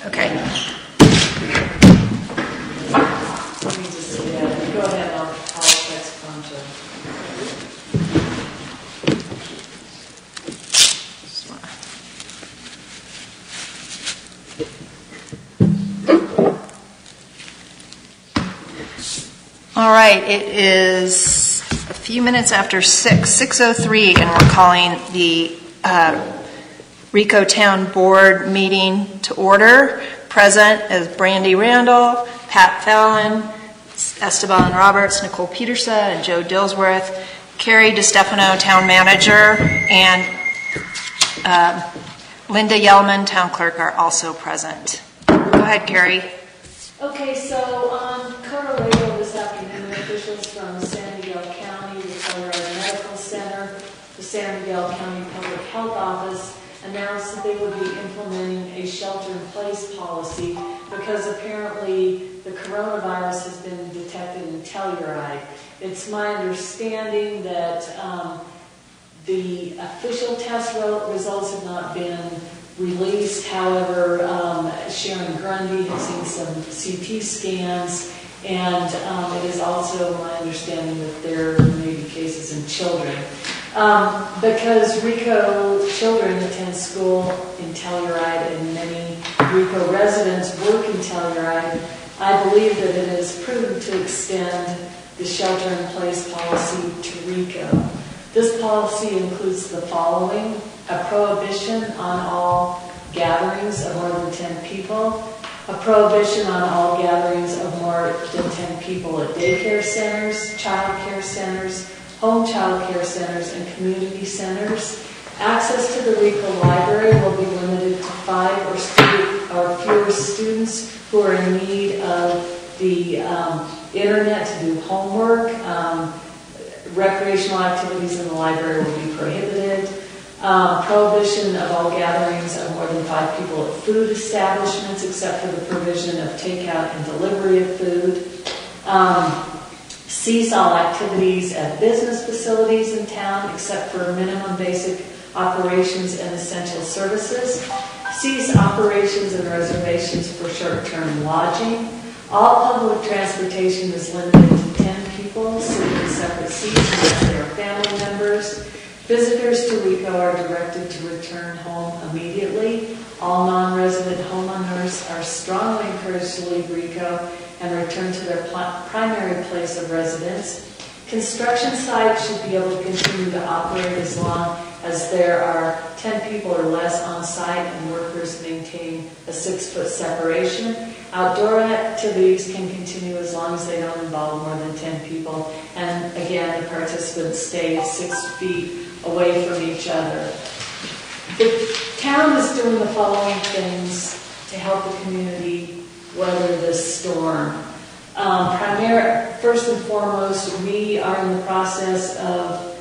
Okay. Let me just say that. Go ahead, I'll text Concha. All right, it is a few minutes after 6:03, and we're calling the Rico Town Board meeting to order. Present is Brandy Randall, Pat Fallon, Esteban Roberts, Nicole Peterson, and Joe Dillsworth. Carrie DeStefano, Town Manager, and Linda Yellman, Town Clerk, are also present. Go ahead, Carrie. Okay, so on Colorado this afternoon, officials from San Miguel County, the Colorado Medical Center, the San Miguel County Public Health Office announced that they would be implementing a shelter-in-place policy because apparently the coronavirus has been detected in Telluride. It's my understanding that the official test results have not been released. However, Sharon Grundy has seen some CT scans, and it is also my understanding that there may be cases in children. Because Rico children attend school in Telluride and many Rico residents work in Telluride, I believe that it is prudent to extend the shelter-in-place policy to Rico. This policy includes the following: a prohibition on all gatherings of more than 10 people, a prohibition on all gatherings of more than 10 people at daycare centers, child care centers, home child care centers, and community centers. Access to the Rico Library will be limited to 5 or fewer students who are in need of the internet to do homework. Recreational activities in the library will be prohibited. Prohibition of all gatherings of more than 5 people at food establishments, except for the provision of takeout and delivery of food. Cease all activities at business facilities in town, except for minimum basic operations and essential services. Cease operations and reservations for short-term lodging. All public transportation is limited to 10 people, sitting in separate seats unless they are family members. Visitors to Rico are directed to return home immediately. All non-resident homeowners are strongly encouraged to leave Rico and return to their primary place of residence. Construction sites should be able to continue to operate as long as there are 10 people or less on site and workers maintain a 6-foot separation. Outdoor activities can continue as long as they don't involve more than 10 people. And again, the participants stay 6 feet away from each other. The town is doing the following things to help the community weather this storm. First and foremost, we are in the process of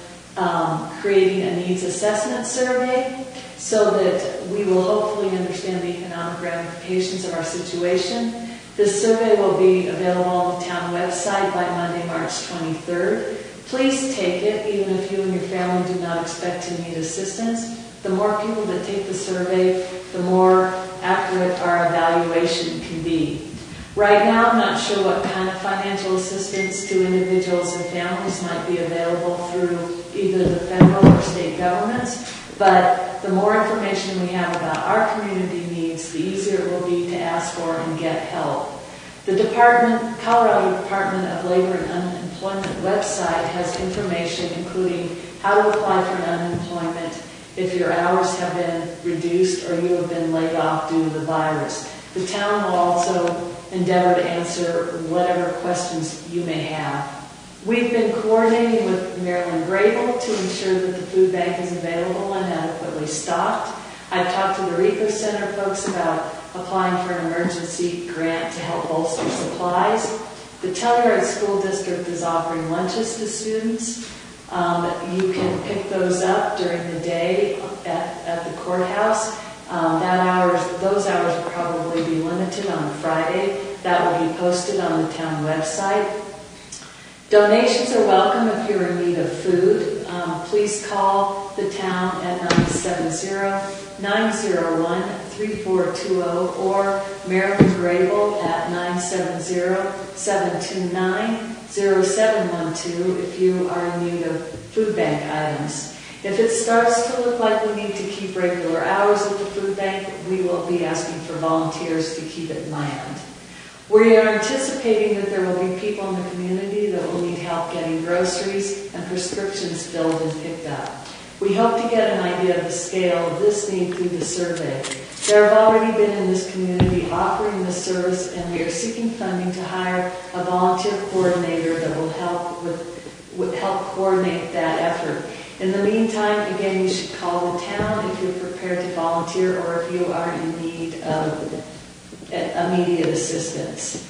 creating a needs assessment survey so that we will hopefully understand the economic ramifications of our situation. This survey will be available on the town website by Monday, March 23rd. Please take it, even if you and your family do not expect to need assistance. The more people that take the survey, the more accurate our evaluation can be. Right now, I'm not sure what kind of financial assistance to individuals and families might be available through either the federal or state governments, but the more information we have about our community needs, the easier it will be to ask for and get help. The Colorado Department of Labor and Unemployment website has information including how to apply for an unemployment if your hours have been reduced or you have been laid off due to the virus. The town will also endeavor to answer whatever questions you may have. We've been coordinating with Marilyn Grable to ensure that the food bank is available and adequately stocked. I've talked to the Rico Center folks about applying for an emergency grant to help bolster supplies. The Telluride School District is offering lunches to students. You can pick those up during the day at the courthouse. Those hours will probably be limited on Friday. That will be posted on the town website. Donations are welcome if you're in need of food. please call the town at 970-901-3420 or Marilyn Grable at 970-729-0712 if you are in need of food bank items. If it starts to look like we need to keep regular hours at the food bank, we will be asking for volunteers to keep it manned. We are anticipating that there will be people in the community that will need help getting groceries and prescriptions filled and picked up. We hope to get an idea of the scale of this need through the survey. There have already been in this community offering this service, and we are seeking funding to hire a volunteer coordinator that will help coordinate that effort. In the meantime, again, you should call the town if you're prepared to volunteer or if you are in need of immediate assistance.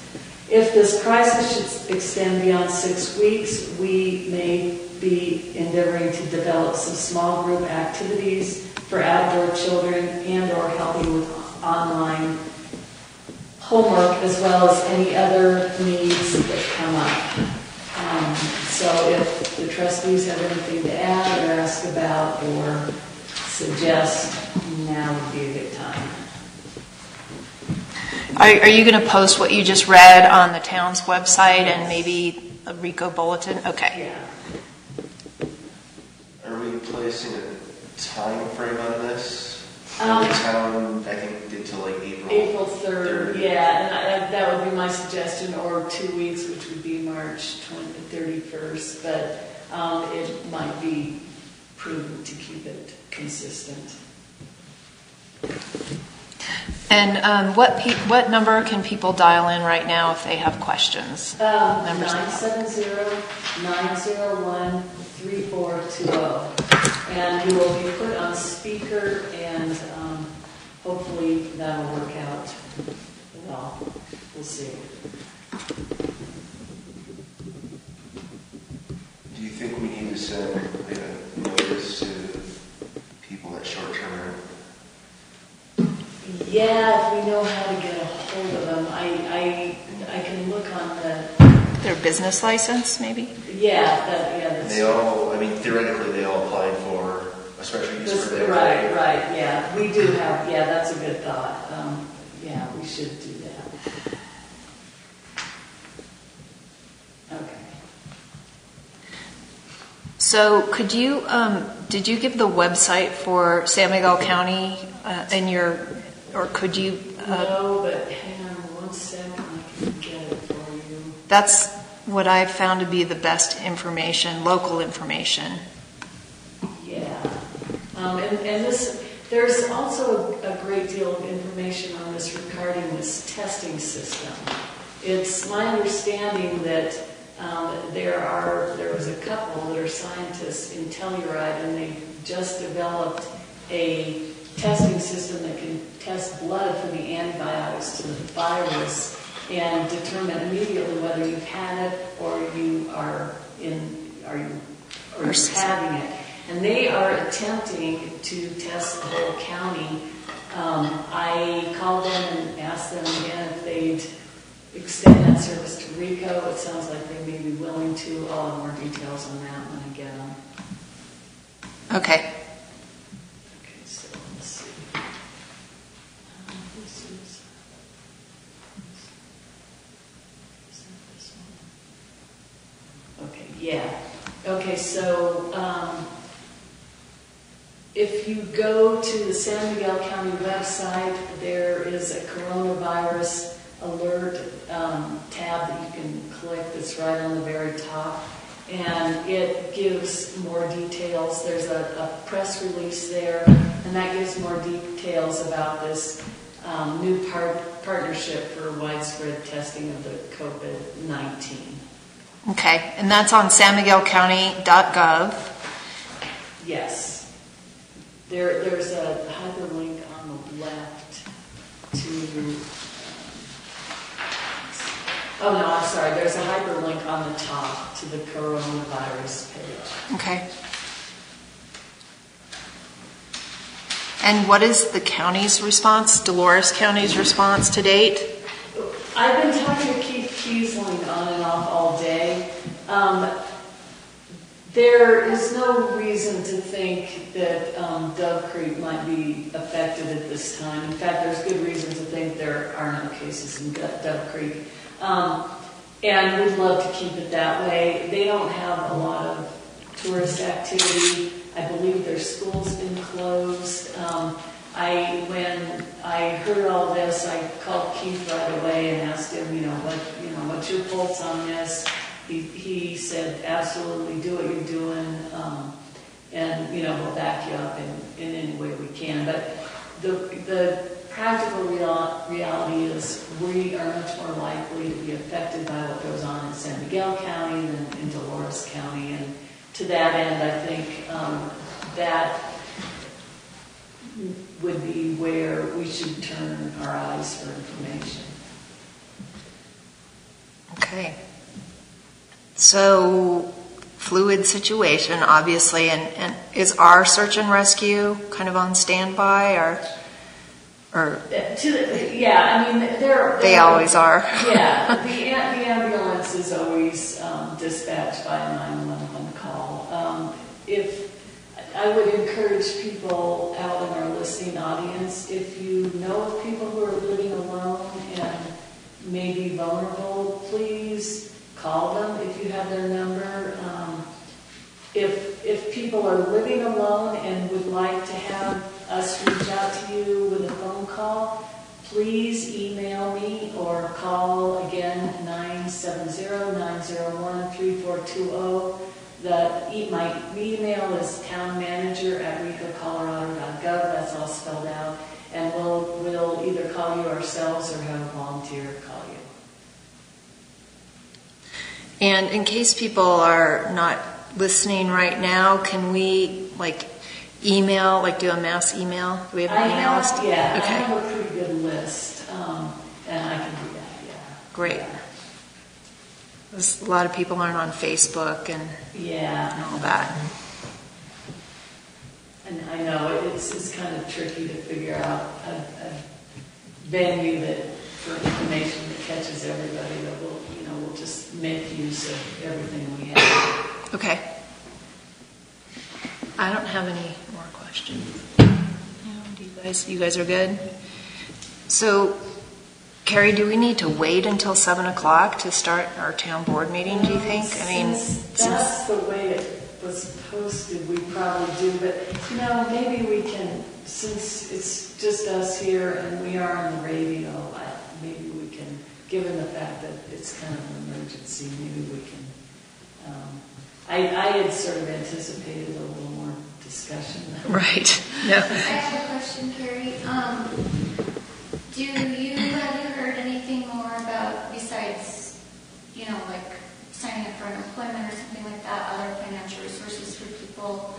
If this crisis should extend beyond 6 weeks, we may be endeavoring to develop some small group activities for outdoor children and or helping with online homework as well as any other needs that come up. So if the trustees have anything to add or ask about or suggest, now would be a good time. Are you going to post what you just read on the town's website and maybe a Rico bulletin? Okay. Yeah. Are we placing a time frame on this? The town, I think, did till like April 3rd, yeah, and that would be my suggestion, or 2 weeks, which would be March 31st, but it might be prudent to keep it consistent. And what number can people dial in right now if they have questions? 970-901-3420. And you will be put on speaker, and hopefully that'll work out well. We'll see. Do you think we need to send a notice to people at short-term rental? Yeah, if we know how to get a hold of them. I can look on their business license, maybe? That's they all, theoretically they all applied for a special use permit. Right, yeah. We do have, that's a good thought. We should do that. Okay. So could you, did you give the website for San Miguel County or could you? No, but hang on 1 second, I can get it for you. That's what I've found to be the best information, local information. Yeah. And there's also a great deal of information on this regarding this testing system. It's my understanding that there was a couple that are scientists in Telluride, and they just developed a testing system that can test blood for the antibiotics to the virus and determine immediately whether you've had it or you're having it. And they are attempting to test the whole county. I called them and asked them again if they'd extend that service to Rico. It sounds like they may be willing to. I'll have more details on that when I get them. Okay. Okay, so let's see. This one. Okay, yeah. Okay, so if you go to the San Miguel County website, there is a coronavirus alert tab that you can click that's right on the very top, and it gives more details. There's a press release there, and that gives more details about this new partnership for widespread testing of the COVID-19. Okay, and that's on sanmiguelcounty.gov. Yes. There's a hyperlink on the left to... oh, no, I'm sorry. There's a hyperlink on the top to the coronavirus page. Okay. And what is the county's response, Dolores County's response to date? I've been talking to Keith Kiesling on and off all day. There is no reason to think that Dove Creek might be affected at this time. In fact, there's good reason to think there are no cases in Dove Creek. And we'd love to keep it that way. They don't have a lot of tourist activity. I believe their school's been closed. When I heard all this, I called Keith right away and asked him, what's your pulse on this? He said, absolutely, do what you're doing, and we'll back you up in any way we can. But the practical reality is we are much more likely to be affected by what goes on in San Miguel County than in Dolores County. And to that end, I think that would be where we should turn our eyes for information. Okay. So, fluid situation, obviously, and is our search and rescue kind of on standby, or they always are. Yeah, the ambulance is always dispatched by a 911 call. If I would encourage people out in our listening audience, if you know of people who are living alone and may be vulnerable, please call them if you have their number. If people are living alone and would like to have us reach out to you with a phone call, please email me or call again 970-901-3420. My email is townmanager@ricocolorado.gov. That's all spelled out. And we'll either call you ourselves or have a volunteer call you. And in case people are not listening right now, can we email, do a mass email? Do we have an email list? Yeah, okay. I have a pretty good list, and I can do that, yeah. Great. Yeah. A lot of people aren't on Facebook and all that. And I know it's kind of tricky to figure out a venue for information that catches everybody, that we'll just make use of everything we have. Okay. I don't have any more questions. You guys are good? So, Carrie, do we need to wait until 7 o'clock to start our town board meeting, do you think? That's the way it was posted, we probably do, but maybe we can, since it's just us here and we are on the radio, maybe we can, given the fact that it's kind of an emergency, maybe we can, I had sort of anticipated a little more discussion. Right. No. I have a question, Carrie. Have you heard anything more about, besides, signing up for unemployment or something like that, other financial resources for people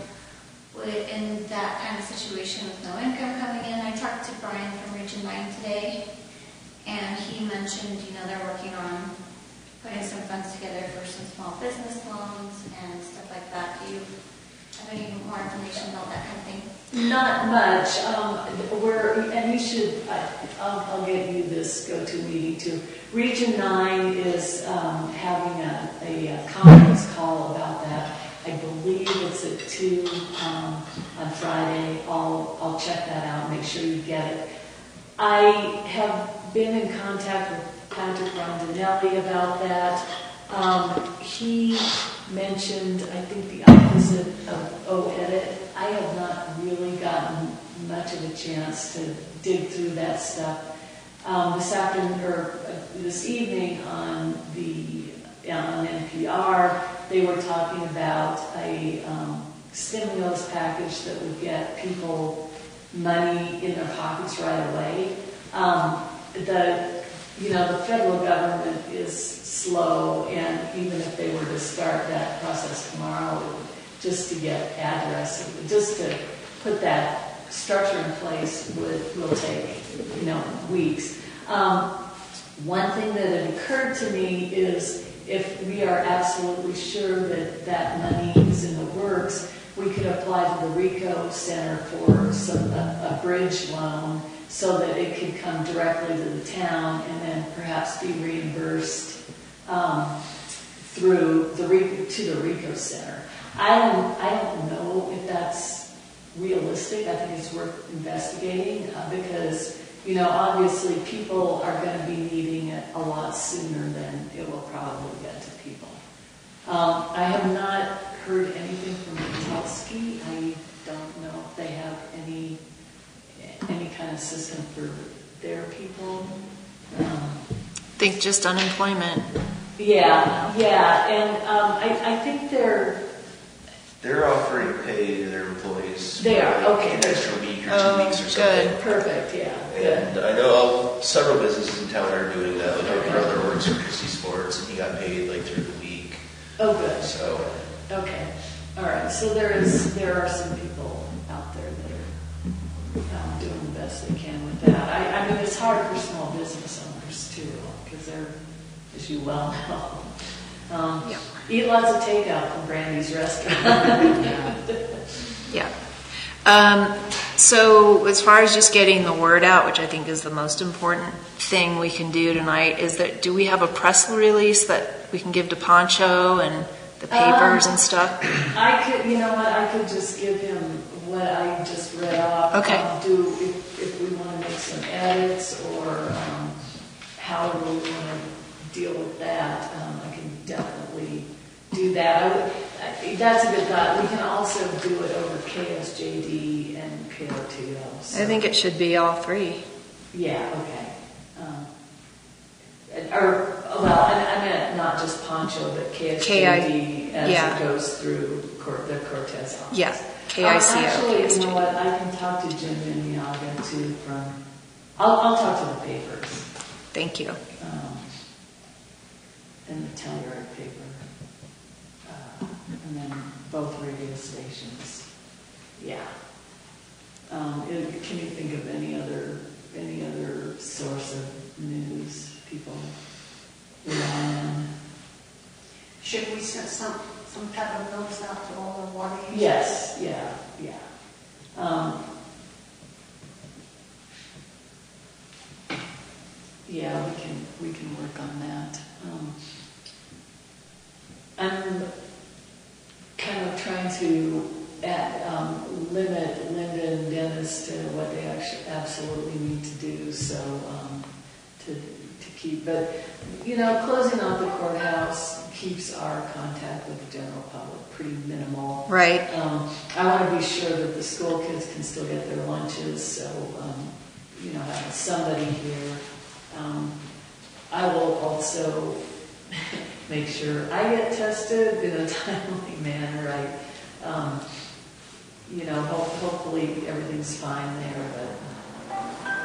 in that kind of situation with no income coming in? I talked to Brian from Region 9 today, and he mentioned, they're working on putting some funds together for some small business loans and stuff like that. Do you have any more information about that kind of thing? Not much. And you should, I'll get you this go-to meeting too. Region 9 is having a conference call about that. I believe it's at 2 on Friday. I'll check that out, make sure you get it. I have been in contact with Patrick Rondinelli about that. He mentioned, I think, the opposite of edit. I have not really gotten much of a chance to dig through that stuff. This evening on NPR, they were talking about a stimulus package that would get people money in their pockets right away. The federal government is slow, and even if they were to start that process tomorrow, just to get addresses, just to put that structure in place will take, weeks. One thing that had occurred to me is if we are absolutely sure that money is in the works, we could apply to the Rico Center for a bridge loan so that it could come directly to the town and then perhaps be reimbursed through to the Rico Center. I don't know if that's realistic. I think it's worth investigating because, you know, obviously people are going to be needing it a lot sooner than it will probably get to people. I have not heard anything from Telski. I don't know if they have any kind of system for their people. I think just unemployment. Yeah, and I think They're offering pay to their employees. They are, like okay. an extra week or 2 Oh, weeks or good. something. perfect, yeah, And good. I know several businesses in town are doing that. Like my brother works for Christie Sports, and he got paid like through the week. Oh, good. So Okay, all right. So there are some people out there that are doing the best they can with that. I mean, it's hard for small business owners too, because they're, as you well know, Yeah. eat lots of takeout from Brandy's restaurant. Yeah. So as far as just getting the word out, which I think is the most important thing we can do tonight, is that do we have a press release that we can give to Poncho and the papers and stuff? I could, you know what, I could just give him what I just read off. Okay. If we want to make some edits or however we want to deal with that, I can definitely do that. That's a good thought. We can also do it over KSJD and KOTO. So. I think it should be all three. Yeah, okay. Well, I meant not just Poncho, but KSJD as yeah. it goes through the Cortez office. Yeah, KICO, Actually, you KSJD. know what, I can talk to Jim Miniaga too I'll talk to the papers. Thank you. And the Telluride paper. And then both radio stations. Yeah. Can you think of any other source of news people rely on? Should we send some type of notice out to all the water users? Yes, yeah. Yeah, we can work on that. I'm kind of trying to limit Linda and Dennis to what they actually absolutely need to do, so to keep. But you know, closing off the courthouse keeps our contact with the general public pretty minimal. Right. I want to be sure that the school kids can still get their lunches, so you know, having somebody here. I will also make sure I get tested in a timely manner. You know, hopefully everything's fine there, but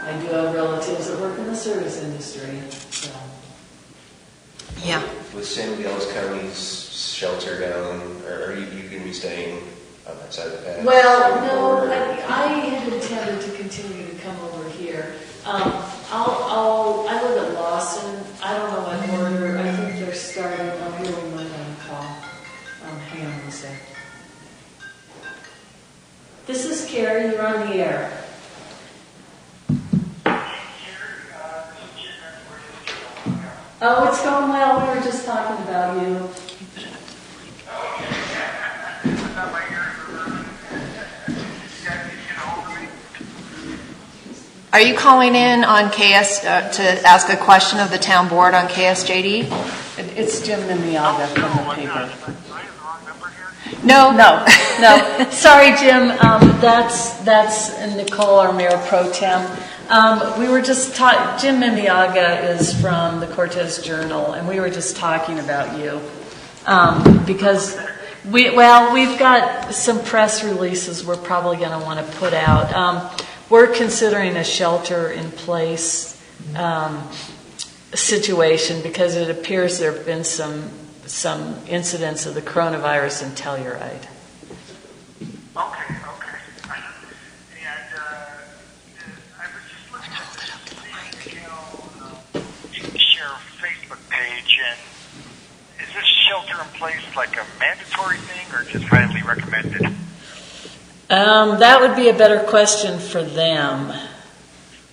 I do have relatives that work in the service industry, so. Yeah. with San Miguel County's shelter down, or are you going to be staying on that side of the path? Well, no, I had intended to continue to come over here. I live at Lawson. I don't know what order. I think they're starting. I'll hear when I'm on call. Hang on one sec. This is Carrie. You're on the air. Oh, it's going well. We were just talking about you. Are you calling in on KS to ask a question of the town board on KSJD? It's Jim Miniaga from the paper. No. No. Sorry, Jim. That's Nicole, our mayor pro tem. We were just Jim Mimiaga is from the Cortez Journal, and we were just talking about you because we've got some press releases we're probably going to want to put out. We're considering a shelter-in-place situation because it appears there have been some incidents of the coronavirus in Telluride. Okay. And I was just looking at the share Facebook page, and is this shelter in place like a mandatory thing or just highly recommended? That would be a better question for them.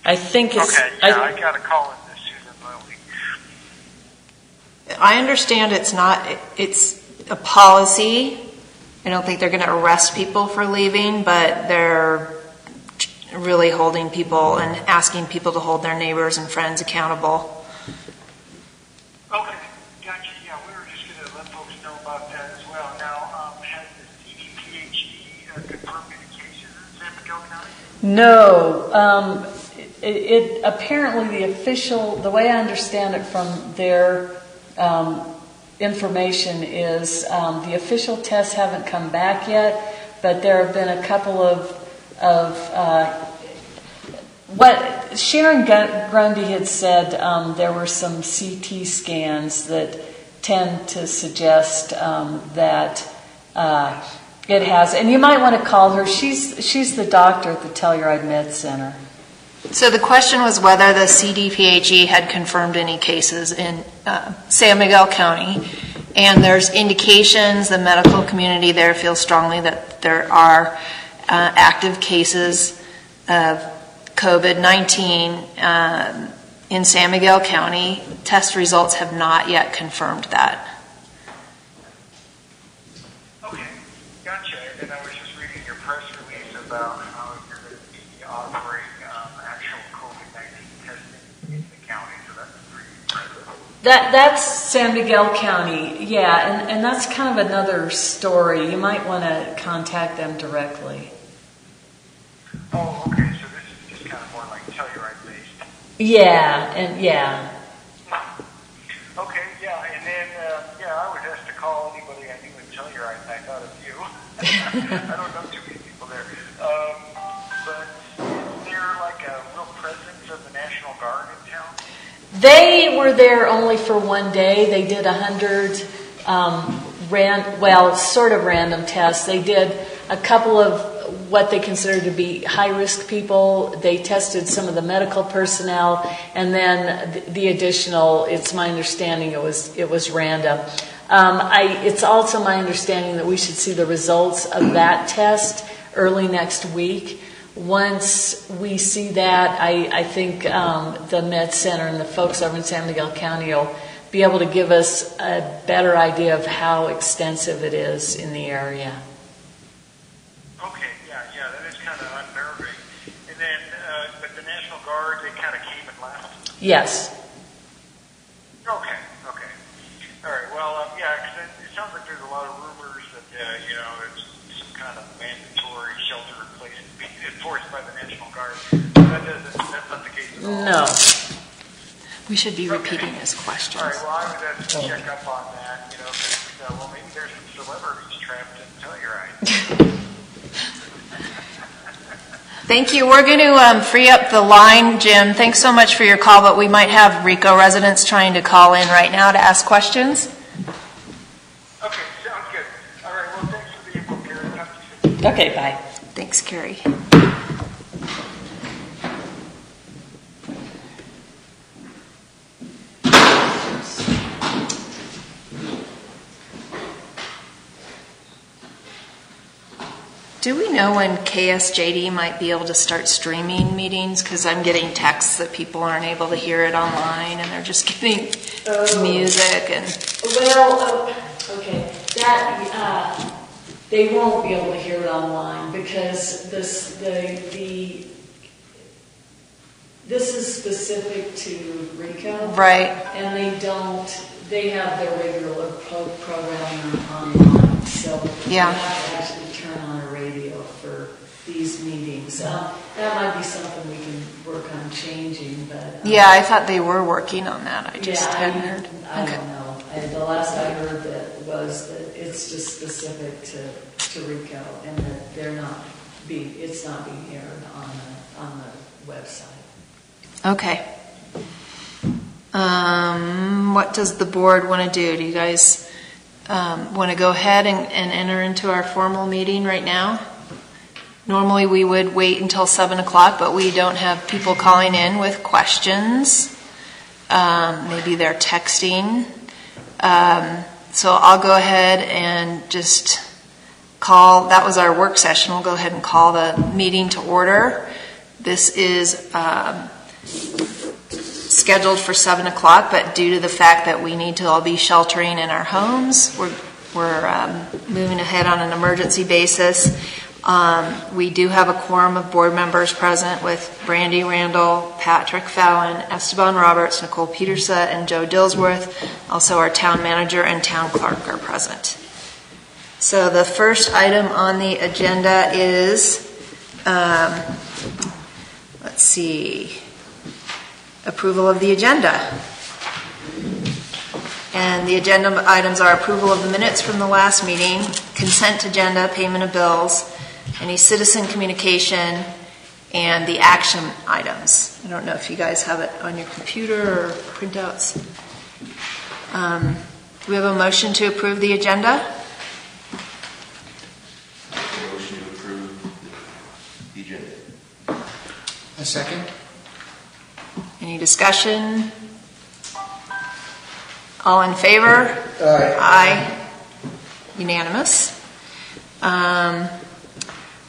I think it's... Okay, yeah, I got a call in this Susan Lilly. I understand it's a policy I don't think they're going to arrest people for leaving, but they're really holding people and asking people to hold their neighbors and friends accountable. Okay, gotcha. Yeah, we were just going to let folks know about that as well. Now, has the CDPHE confirmed any cases in San Miguel County? No. It apparently the way I understand it from their information is the official tests haven't come back yet, but there have been a couple of what Sharon Grundy had said. There were some CT scans that tend to suggest that it has, and you might want to call her. She's the doctor at the Telluride Med Center. So the question was whether the CDPHE had confirmed any cases in San Miguel County, and there's indications the medical community there feels strongly that there are active cases of COVID-19 in San Miguel County. Test results have not yet confirmed that. Okay, gotcha. And I was just reading your press release about how you're going to be offering actual COVID-19 testing in the county, so that's pretty impressive. That's San Miguel County, yeah, and that's kind of another story. You might want to contact them directly. Oh, okay, so this is just kind of more like Telluride based. Yeah, and yeah. Okay, yeah, and then, I was asked to call anybody I knew in Telluride, and I thought of you. I don't know too many people there. But is there like a real presence of the National Guard in town? They were there only for one day. They did 100 sort of random tests. They did a couple of what they consider to be high-risk people. They tested some of the medical personnel, and then the additional, it's my understanding it was random. It's also my understanding that we should see the results of that test early next week. Once we see that, I think the Med Center and the folks over in San Miguel County will be able to give us a better idea of how extensive it is in the area. Okay, yeah, that is kind of unnerving. And then, but the National Guard, they kind of came and left? Yes. Okay. All right, well, because it sounds like there's a lot of rumors that, it's some kind of mandatory shelter in place being enforced by the National Guard. That's not the case at all. No. We should be repeating his questions. All right, well, I was asked to check up on that, because, maybe there's some celebrities trapped in Telluride. Thank you. We're going to free up the line, Jim. Thanks so much for your call, but we might have Rico residents trying to call in right now to ask questions. Okay, sounds good. All right, well, thanks for the info, Carrie. Talk to you soon. Okay, bye. Thanks, Carrie. Do we know when KSJD might be able to start streaming meetings? Because I'm getting texts that people aren't able to hear it online, and they're just getting music and. Well, okay, that they won't be able to hear it online because this is specific to Rico, Right. And they have their regular programming online, so Yeah. they have to actually turn on a radio for these meetings. That might be something we can work on changing, but Yeah, I thought they were working on that. I just hadn't heard. I Okay. don't know. The last I heard that was that it's just specific to Rico, and that it's not being aired on the website. Okay. What does the board want to do? Do you guys want to go ahead and enter into our formal meeting right now? Normally we would wait until 7 o'clock, but we don't have people calling in with questions. Maybe they're texting. So I'll go ahead and just call, that was our work session. We'll go ahead and call the meeting to order. This is scheduled for 7 o'clock, but due to the fact that we need to all be sheltering in our homes, we're we're moving ahead on an emergency basis. We do have a quorum of board members present with Brandy Randall, Patrick Fallon, Esteban Roberts, Nicole Petersa, and Joe Dillsworth. Also, our town manager and town clerk are present. So the first item on the agenda is, let's see, approval of the agenda. And the agenda items are approval of the minutes from the last meeting, consent agenda, payment of bills, any citizen communication, and the action items. I don't know if you guys have it on your computer or printouts. Do we have a motion to approve the agenda? Motion to approve the agenda. A second? Any discussion? All in favor? Aye. Aye. Unanimous.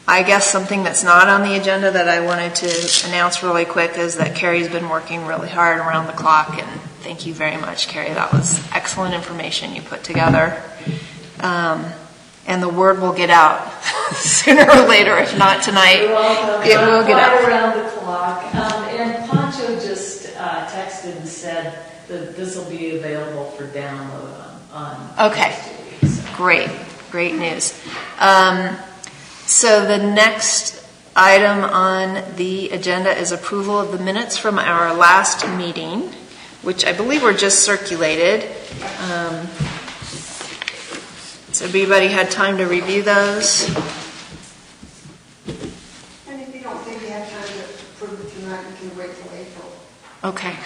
I guess something that's not on the agenda that I wanted to announce really quick is that Carrie's been working really hard around the clock, and thank you very much, Carrie. That was excellent information you put together. And the word will get out sooner or later, if not tonight. You're welcome. It will get out. Right around the clock. And Poncho just texted and said that this will be available for download on Okay. next week, so. Great news. So the next item on the agenda is approval of the minutes from our last meeting, which I believe were just circulated. So everybody had time to review those? And if you don't think you have time to approve it tonight, you can wait till April. Okay.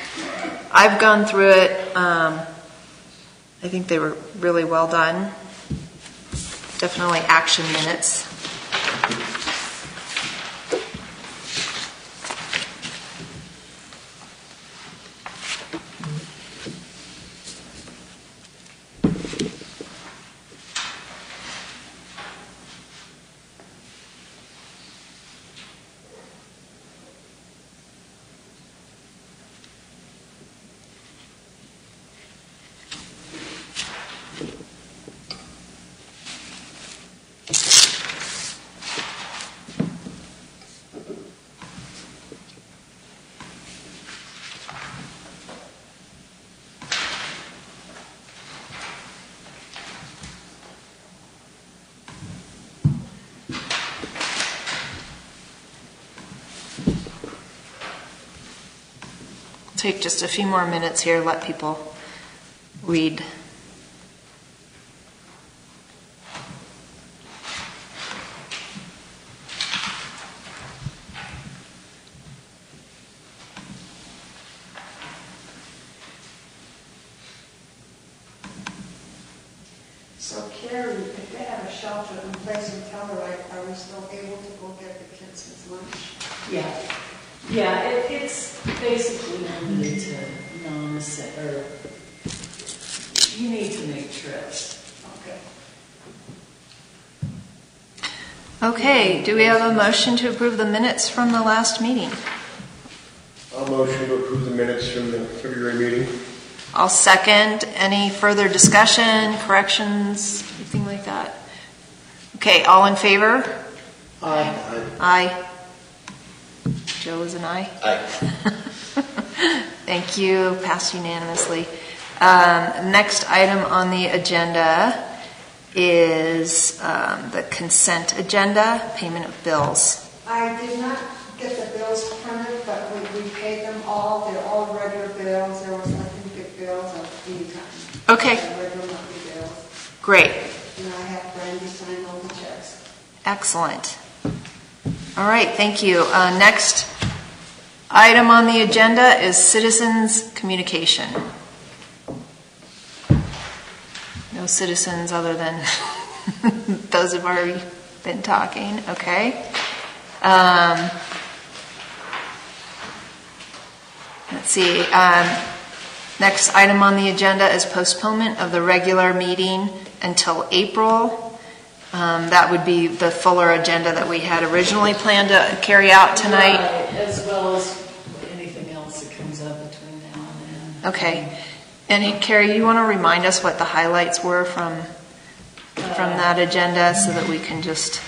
I've gone through it. I think they were really well done. Definitely action minutes. Take just a few more minutes here, let people read. So Carrie, if they have a shelter in place in Telluride, are we still able to go get the kids' lunch? Yeah, it's basically limited to or you need to make trips. Okay. Okay, do we have a motion to approve the minutes from the last meeting? I'll motion to approve the minutes from the February meeting. I'll second. Any further discussion, corrections, anything like that? Okay, all in favor? Aye. Aye. Joe is an aye. Aye. Thank you. Passed unanimously. Next item on the agenda is the consent agenda, payment of bills. I did not get the bills printed, but we paid them all. They're all regular bills. There was nothing big bills of any kind. Okay. Regular monthly bills. Great. And I have Brandy sign all the checks. Excellent. All right, thank you. Next item on the agenda is citizens communication. No citizens other than those who've already been talking. Okay. Let's see. Next item on the agenda is postponement of the regular meeting until April. That would be the fuller agenda that we had originally planned to carry out tonight. Right, as well as anything else that comes up between now and then. Okay. And Carrie, you want to remind us what the highlights were from from that agenda so that we can just,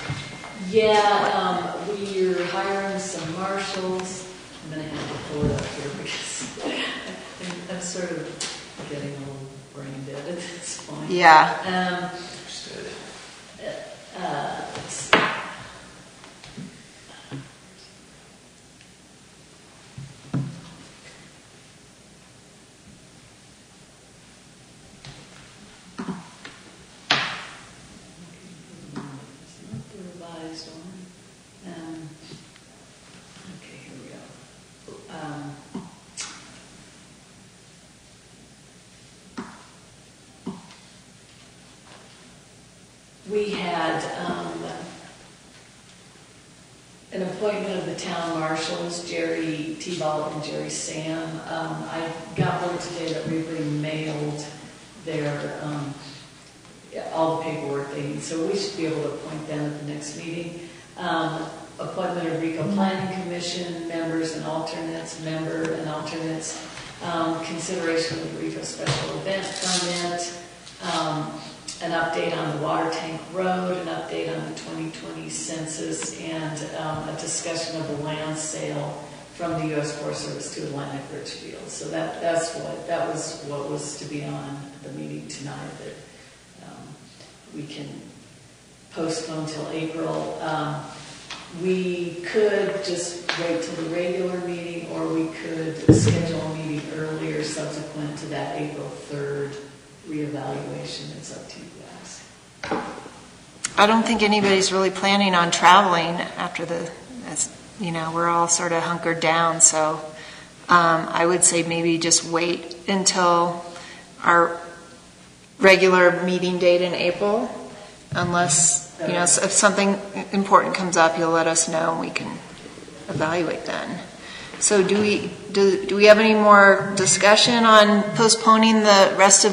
Yeah, we're hiring some marshals. I'm going to have to pull it up here because I'm sort of getting a little brain dead at this point. yeah. Understood. Let's see. It's not the revised one. Okay, here we go. We had an appointment of the town marshals, Jerry T-Ball and Jerry Sam. I got word today that we've already mailed their, all the paperwork they need, so we should be able to appoint them at the next meeting. Appointment of Rico Planning Commission members and alternates, consideration of the Rico Special Event Permit, an update on the Water Tank Road, an update on the 2020 census, and a discussion of the land sale from the U.S. Forest Service to Atlantic Richfield. So that was what was to be on the meeting tonight, that we can postpone till April. We could just wait till the regular meeting, or we could schedule a meeting earlier subsequent to that April 3rd reevaluation. It's up to you guys. I don't think anybody's really planning on traveling after we're all sort of hunkered down, so I would say maybe just wait until our regular meeting date in April, unless, if something important comes up, you'll let us know and we can evaluate then. So do we have any more discussion on postponing the rest of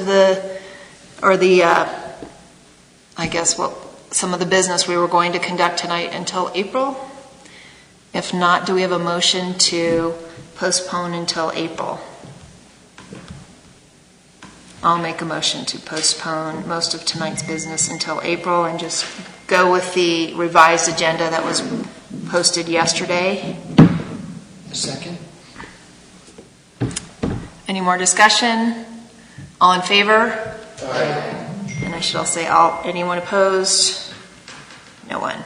some of the business we were going to conduct tonight until April? If not, do we have a motion to postpone until April? I'll make a motion to postpone most of tonight's business until April and just go with the revised agenda that was posted yesterday. Second? Any more discussion? All in favor? Aye. And I should all say all. Anyone opposed? No one.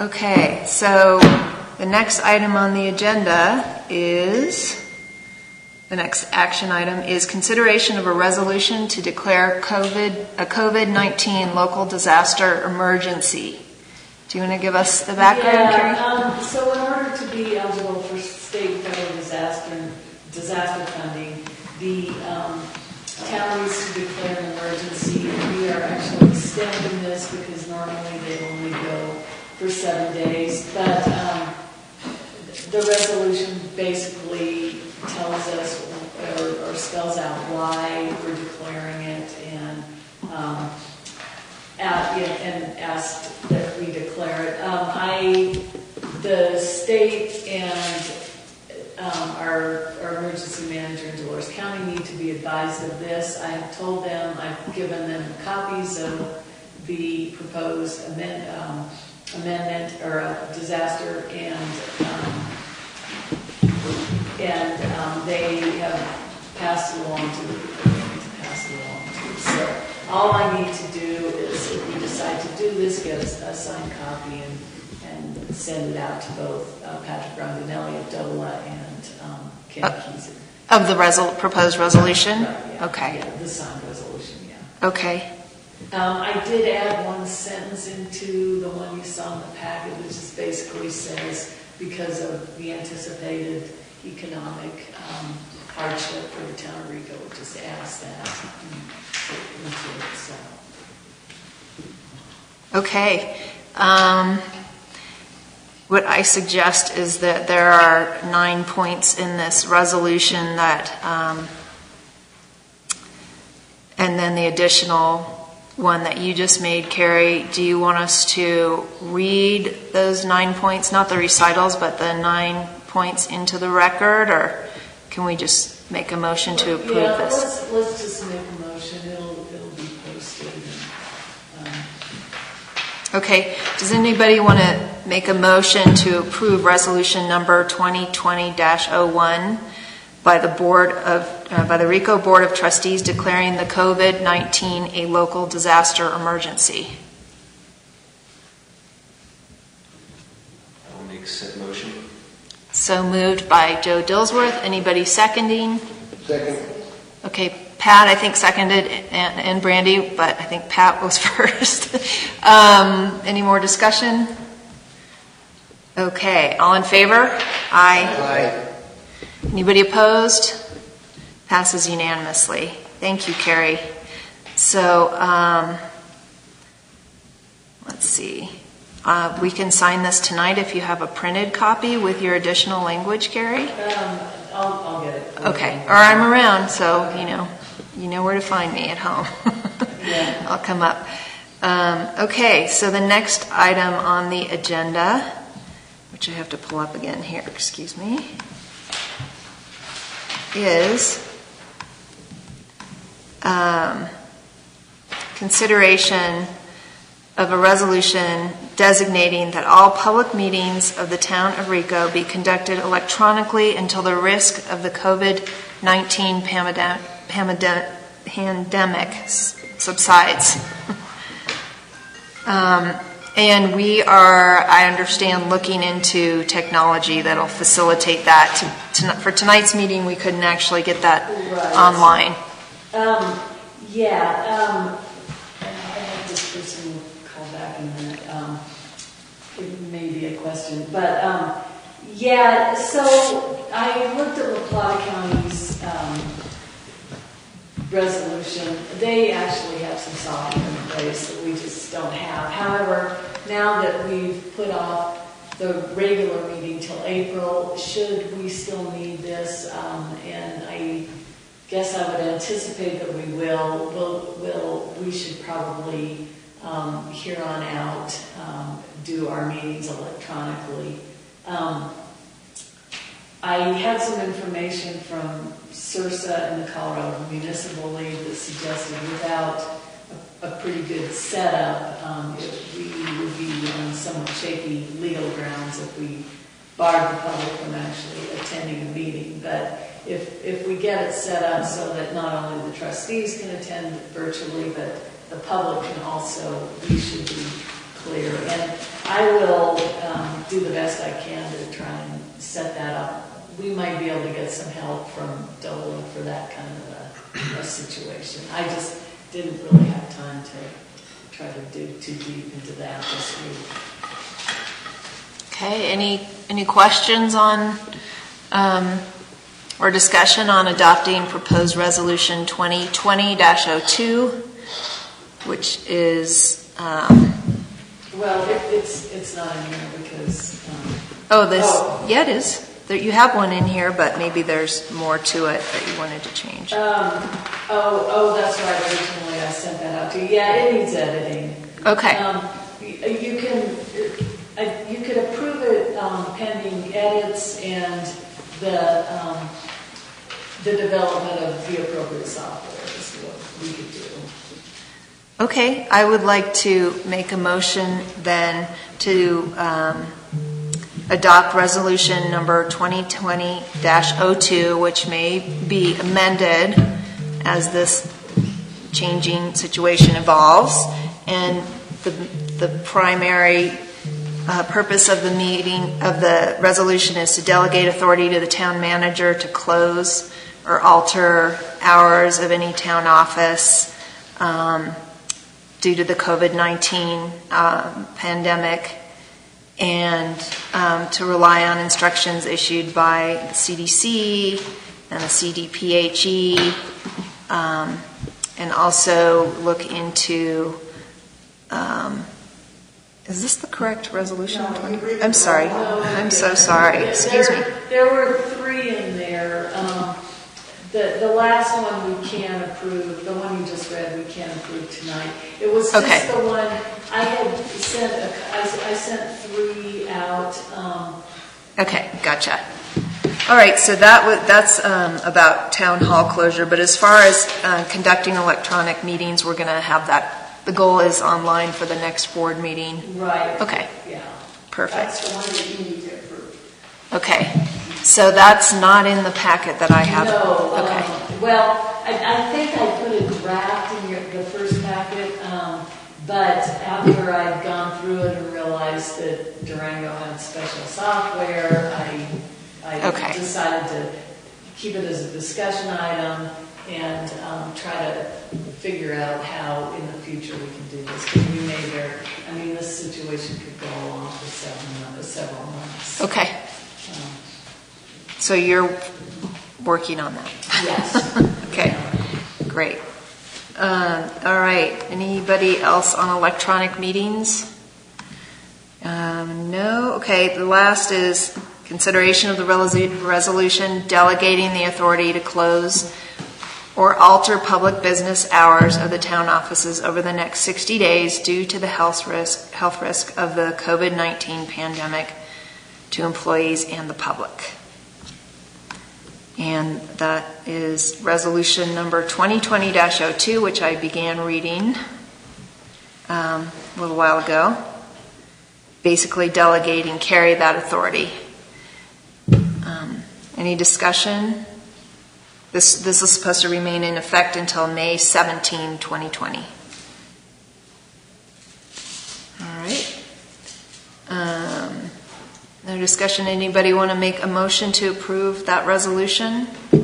Okay, so the next item on the agenda is, the next action item is consideration of a resolution to declare a COVID-19 local disaster emergency. Do you want to give us the background, Carrie? So in order to be eligible for state federal disaster funding, the town needs to declare an emergency. We are actually extending this because normally they only go for 7 days. But the resolution basically tells us or spells out why we're declaring it, and asked that we declare it. The state and our emergency manager in Dolores County need to be advised of this. I have told them, I've given them copies of the proposed amendment or disaster, and they have passed it along to me. So all I need to do is, if we decide to do this, get a signed copy and send it out to both Patrick Rondinelli of Dola and Ken Keyser. Of the proposed resolution? Right, yeah. Okay. Yeah, the signed resolution, yeah. Okay. I did add one sentence into the one you saw in the packet, which just basically says, because of the anticipated economic hardship for the town of Rico, it just adds that into it. So. Okay. What I suggest is that there are 9 points in this resolution that, and then the additional one that you just made, Carrie. Do you want us to read those 9 points, not the recitals, but the 9 points into the record, or can we just make a motion to approve Yeah, this? let's just make a motion. It'll be posted. Okay, does anybody want to make a motion to approve resolution number 2020-01 by the Rico Board of Trustees declaring the COVID-19 a local disaster emergency? I'll make said motion. So moved by Joe Dillsworth. Anybody seconding? Second. Okay, Pat, I think seconded, and Brandy, but I think Pat was first. Any more discussion? Okay, all in favor? Aye. Aye. Anybody opposed? Passes unanimously. Thank you, Carrie. So, let's see. We can sign this tonight if you have a printed copy with your additional language, Carrie? I'll get it. Okay, or I'm around, so you know where to find me at home. Yeah. I'll come up. Okay, so the next item on the agenda, which I have to pull up again here, excuse me, is consideration of a resolution designating that all public meetings of the town of Rico be conducted electronically until the risk of the COVID-19 pandemic subsides. And we are, I understand, looking into technology that'll facilitate that. For tonight's meeting, we couldn't actually get that online. Yeah. I have this person call back in a minute. It may be a question, but yeah. So I looked at La Plata County's resolution. They actually have some software in place that we just don't have. However, now that we've put off the regular meeting till April, should we still need this? And I guess I would anticipate that we will. We should probably here on out do our meetings electronically. I had some information from CIRSA and the Colorado Municipal League that suggested without a pretty good setup, we would be on somewhat shaky legal grounds if we barred the public from actually attending a meeting. But if we get it set up so that not only the trustees can attend virtually, but the public can also, we should be clear. And I will do the best I can to try and set that up. We might be able to get some help from DOLA for that kind of a situation. I just didn't really have time to try to dig too deep into that this week. Okay, any questions on or discussion on adopting proposed resolution 2020-02, which is well, it's not in here because yeah, it is. You have one in here, but maybe there's more to it that you wanted to change. That's right. Originally, I sent that out to you. Yeah, it needs editing. Okay. You could approve it pending edits and the development of the appropriate software is what we could do. Okay, I would like to make a motion then to adopt resolution number 2020-02, which may be amended as this changing situation evolves. And the primary purpose of the meeting, of the resolution, is to delegate authority to the town manager to close or alter hours of any town office due to the COVID-19 pandemic, and to rely on instructions issued by the CDC and the CDPHE, and also look into, is this the correct resolution? No, I'm sorry. I'm so sorry. Excuse me. There were 3 in there. The last one we can approve, the one you just read, we can approve tonight. It was just the one I had sent. I sent 3 out. Okay, gotcha. All right, so that's about town hall closure, but as far as conducting electronic meetings, we're going to have that, the goal is online for the next board meeting. Right. Okay. Yeah. Perfect. That's the one that you need to approve. Okay, so that's not in the packet that I have? No. Okay. Well, I think I put a draft in the first packet, but after I'd gone through it and realized that Durango had special software, I Okay. decided to keep it as a discussion item and try to figure out how in the future we can do this. Because we may this situation could go on for several months. Okay, so you're working on that? Yes. Okay, great. All right, anybody else on electronic meetings? No? Okay, the last is consideration of the resolution delegating the authority to close or alter public business hours of the town offices over the next 60 days due to the health risk of the COVID-19 pandemic to employees and the public. And that is resolution number 2020-02, which I began reading a little while ago. Basically delegating Carrie that authority. Any discussion? This is supposed to remain in effect until May 17, 2020. All right. No discussion. Anybody want to make a motion to approve that resolution? I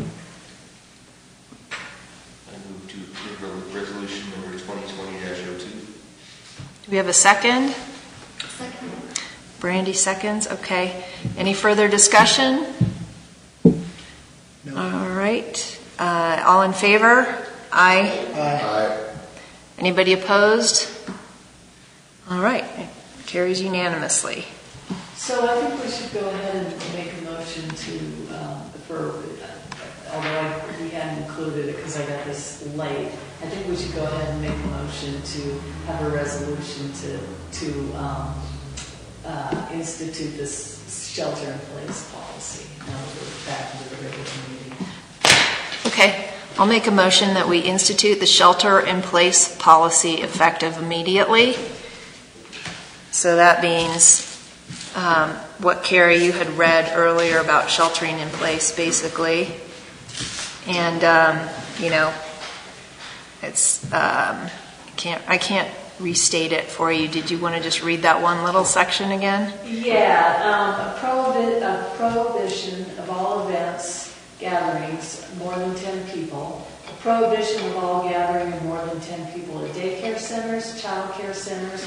move to approve resolution number 2020-02. Do we have a second? Second. Brandy seconds. Okay. Any further discussion? No. All right. All in favor? Aye. Aye. Anybody opposed? All right. It carries unanimously. So I think we should go ahead and make a motion although we hadn't included it because I got this late, I think we should go ahead and make a motion to have a resolution to institute this shelter-in-place policy. Now we're back into the regular meeting. Okay. I'll make a motion that we institute the shelter-in-place policy effective immediately. So that means what, Carrie, you had read earlier about sheltering in place, basically. And, it's, I can't restate it for you. Did you want to just read that one little section again? Yeah, a prohibition of all events, gatherings, more than 10 people. A prohibition of all gathering of more than 10 people at daycare centers, child care centers,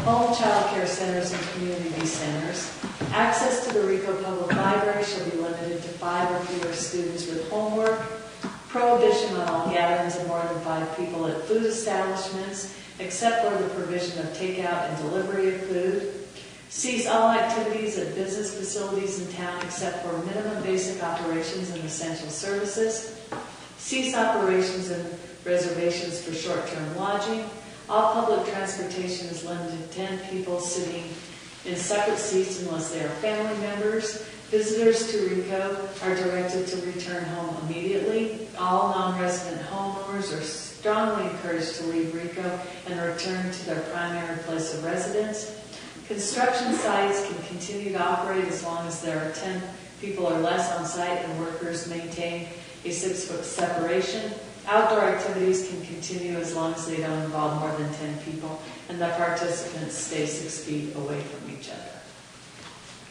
home child care centers, and community centers. Access to the Rico Public Library shall be limited to 5 or fewer students with homework. Prohibition on all gatherings of more than 5 people at food establishments, except for the provision of takeout and delivery of food. Cease all activities at business facilities in town except for minimum basic operations and essential services. Cease operations and reservations for short-term lodging. All public transportation is limited to 10 people sitting in separate seats unless they are family members. Visitors to Rico are directed to return home immediately. All non-resident homeowners are strongly encouraged to leave Rico and return to their primary place of residence. Construction sites can continue to operate as long as there are 10 people or less on site and workers maintain a 6-foot separation. Outdoor activities can continue as long as they don't involve more than 10 people and the participants stay 6 feet away from each other.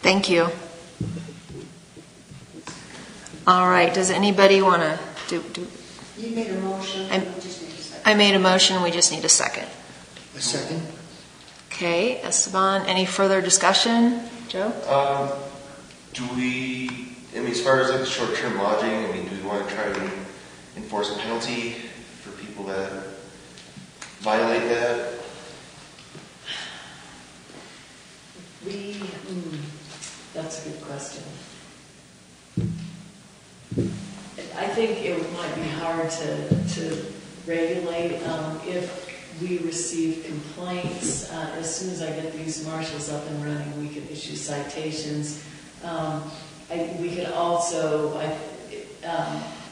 Thank you. All right. Does anybody want to do? You made a motion, I'm- we just need a second. I made a motion. We just need a second. A second? Okay. Esteban, any further discussion? Joe? As far as like short-term lodging, do we want to try to enforce a penalty for people that violate that? That's a good question. I think it might be hard to regulate if we receive complaints. As soon as I get these marshals up and running, we can issue citations. we could also,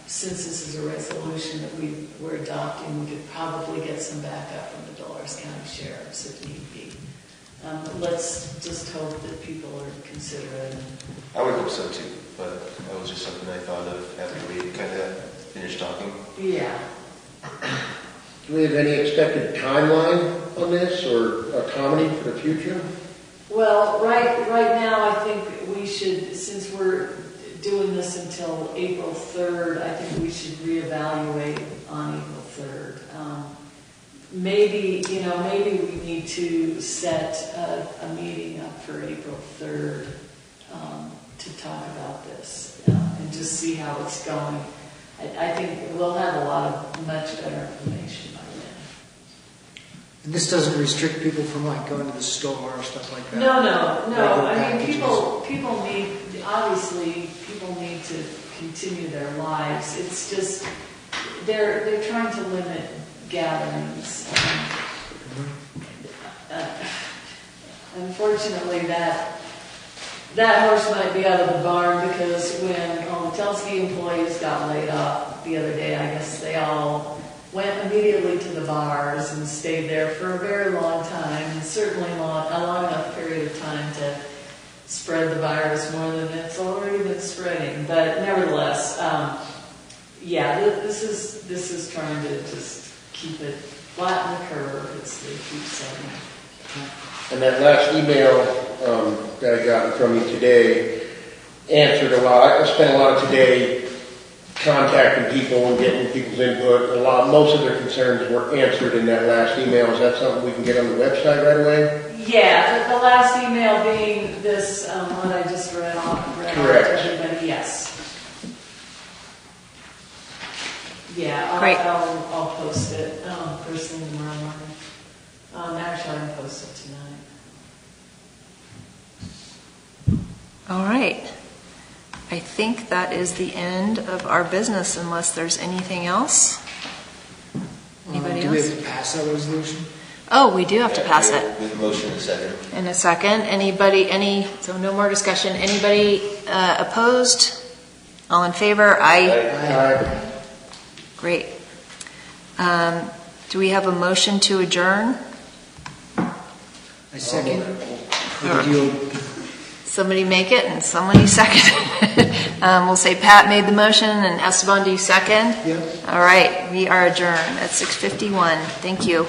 since this is a resolution that we're adopting, we could probably get some backup from the Dolores County Sheriffs if need be. Let's just hope that people are considerate. I would hope so too, but that was just something I thought of after we kind of finished talking. Yeah. Do we have any expected timeline on this or autonomy for the future? Well, right now, I think we should, since we're doing this until April 3rd, I think we should reevaluate on April 3rd. Maybe we need to set a meeting up for April 3rd to talk about this and just see how it's going. I think we'll have a lot of much better information by then. And this doesn't restrict people from like going to the store or stuff like that? No. I mean, people need, obviously, people need to continue their lives. It's just, they're trying to limit gatherings. Unfortunately, that horse might be out of the barn, because when all the Telsky employees got laid off the other day, I guess they all went immediately to the bars and stayed there for a very long time, and certainly a long enough period of time to spread the virus more than it's already been spreading. But nevertheless, this is trying to just keep it flatten the curve, as they keep saying. And that last email that I got from you today answered a lot. I spent a lot of today contacting people and getting people's input. Most of their concerns were answered in that last email. Is that something we can get on the website right away? Yeah, the last email being this one I just read off to everybody. Yes. Yeah, Great. I'll post it first thing tomorrow morning. Actually, I can post it tonight. All right. I think that is the end of our business, unless there's anything else. Anybody Do we else? have to pass that resolution? Oh, we do have to pass it. With a motion in a second. In a second. So no more discussion. Anybody opposed? All in favor? Aye. Great. Do we have a motion to adjourn? I second. Or do you- Somebody make it and somebody second it. We'll say Pat made the motion and Esteban, do you second? Yep. All right, we are adjourned at 6:51. Thank you.